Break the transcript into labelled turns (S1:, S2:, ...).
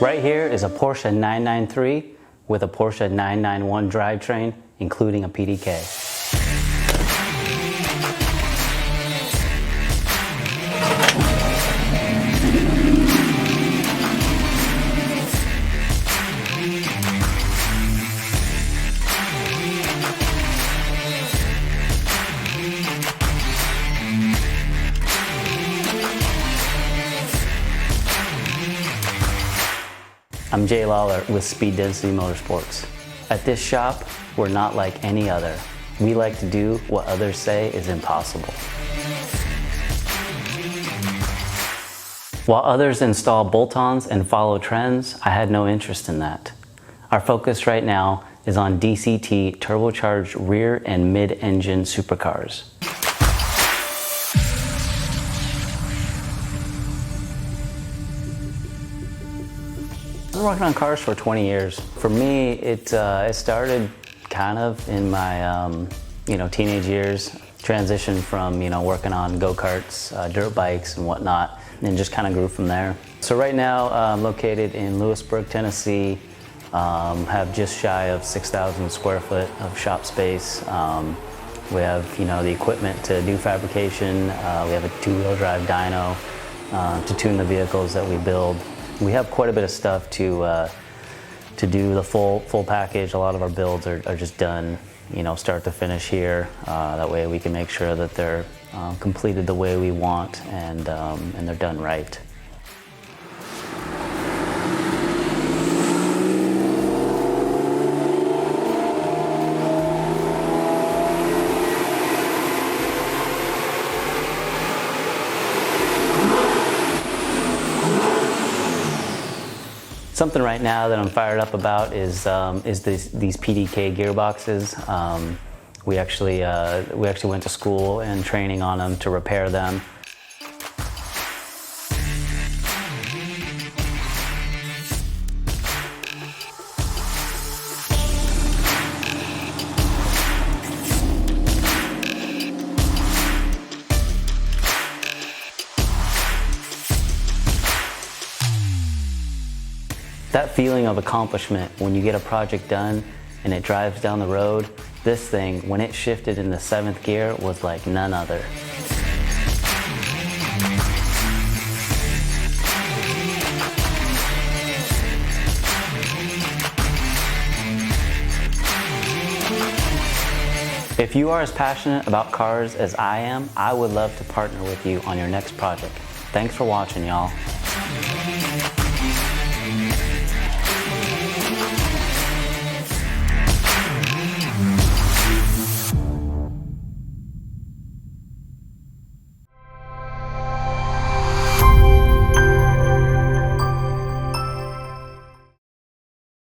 S1: Right here is a Porsche 993 with a Porsche 991 drivetrain, including a PDK. I'm Jay Lawler with Speed Density Motorsports. At this shop, we're not like any other. We like to do what others say is impossible. While others install bolt-ons and follow trends, I had no interest in that. Our focus right now is on DCT turbocharged rear and mid-engine supercars. I've been working on cars for 20 years. For me, it started kind of in my teenage years. Transitioned from working on go-karts, dirt bikes and whatnot, and just kind of grew from there. So right now I'm located in Lewisburg, Tennessee. Have just shy of 6,000 square foot of shop space. We have the equipment to do fabrication. We have a two-wheel drive dyno to tune the vehicles that we build. We have quite a bit of stuff to do the full package. A lot of our builds are just done, start to finish here. That way we can make sure that they're completed the way we want and they're done right. Something right now that I'm fired up about is these PDK gearboxes. We actually went to school and training on them to repair them. That feeling of accomplishment when you get a project done and it drives down the road, this thing, when it shifted in the 7th gear, was like none other. If you are as passionate about cars as I am, I would love to partner with you on your next project. Thanks for watching, y'all.